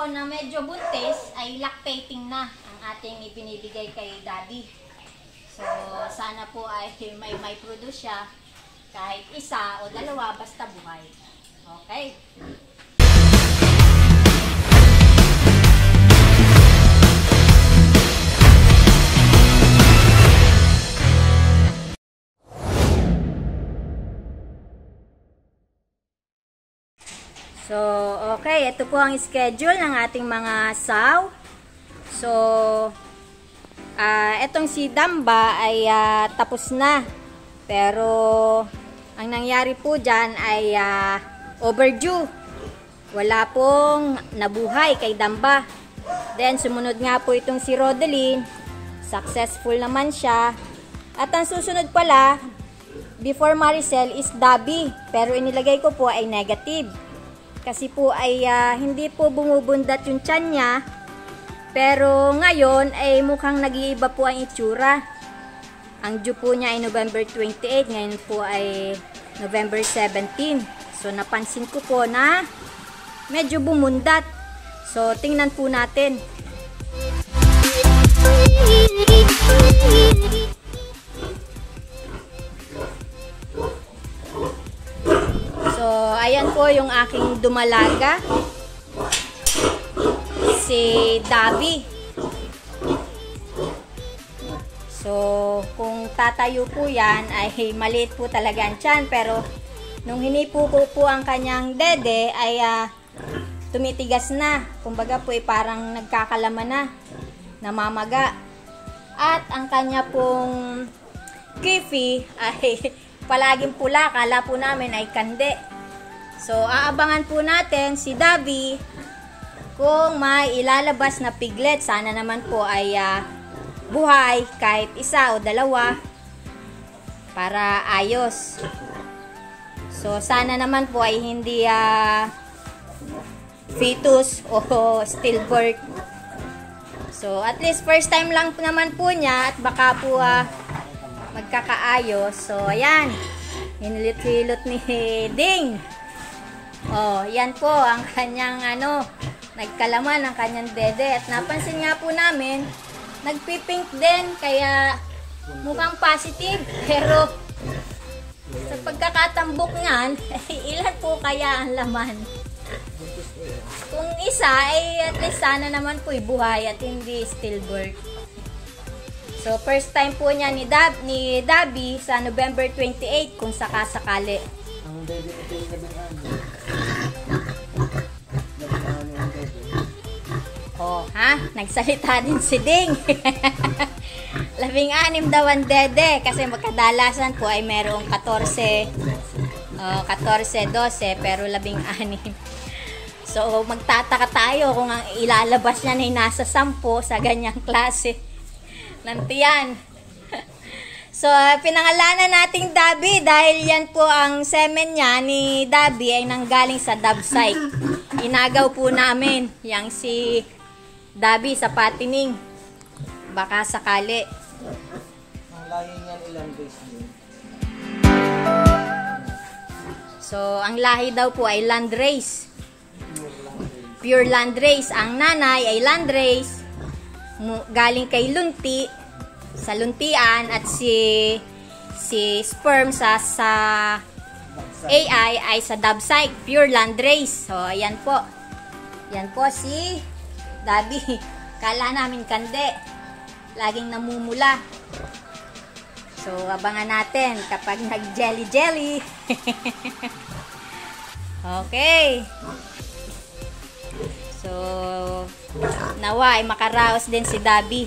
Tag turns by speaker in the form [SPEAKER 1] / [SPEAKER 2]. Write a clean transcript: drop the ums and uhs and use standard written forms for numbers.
[SPEAKER 1] po na medyo buntis ay lactating na ang ating ibinibigay kay Daddy. So, sana po ay may produce siya kahit isa o dalawa basta buhay. Okay. So, okay. Ito po ang schedule ng ating mga saw. So, etong si Damba ay tapos na. Pero, ang nangyari po dyan ay overdue. Wala pong nabuhay kay Damba. Then, sumunod nga po itong si Rodeline. Successful naman siya. At ang susunod pala, before Maricel is Dabi. Pero inilagay ko po ay negative. Kasi po ay hindi po bumubundat yung tiyan niya. Pero ngayon ay mukhang nag-iiba po ang itsura. Ang due po niya ay November 28. Ngayon po ay November 17. So napansin ko po na medyo bumundat. So tingnan po natin. So, ayan po yung aking dumalaga. Si Dabi. So, kung tatayo po yan, ay maliit po talaga ang tiyan. Pero, nung hinipo ko po ang kanyang dede, ay tumitigas na. Kumbaga po ay parang nagkakalaman na. Namamaga. At ang kanya pong kifi ay palaging pula. Kala po namin ay kande. So, aabangan po natin si Dabi kung may ilalabas na piglet. Sana naman po ay buhay kahit isa o dalawa para ayos. So, sana naman po ay hindi fetus o stillbirth. So, at least first time lang naman po niya at baka po magkakaayos. So, ayan. Hinilit-hilot ni Ding. Oh, yan po ang kanyang nagkalaman ang kanyang dede. At napansin nga po namin, nagpipink din, kaya mukhang positive. Pero sa pagkakatambok niyan, ilan po kaya ang laman? Kung isa, ay at least sana naman po buhay at hindi stillbirth. So, first time po niya ni Dabi sa November 28 kung sakasakali.
[SPEAKER 2] Ang dede ito yung
[SPEAKER 1] oh, ha? Nagsalita din si Ding. 16 daw ang dede kasi magkadalasan po ay merong 14, 12 pero 16. So magtataka tayo kung ang ilalabas niya ay nasa 10 sa ganyang klase ng tiyan. So pinangalanan nating Dabi dahil yan po ang semen niya ni Dabi ay nanggaling sa Dabsite. Inagaw po namin yang si Dabi sa patining. Baka sakali.
[SPEAKER 2] ang lahi niyan ilang days din.
[SPEAKER 1] So, ang lahi daw po ay landrace. Pure landrace. Ang nanay ay landrace. Galing kay Lunti. Sa Luntian. At si sperm sa AI ay sa Dabsite. Pure landrace. So, ayan po. Yan po si Dabi. Kala namin kande. Laging namumula. So, abangan natin kapag nag-jelly-jelly. Okay. So, nawa ay makaraos din si Dabi.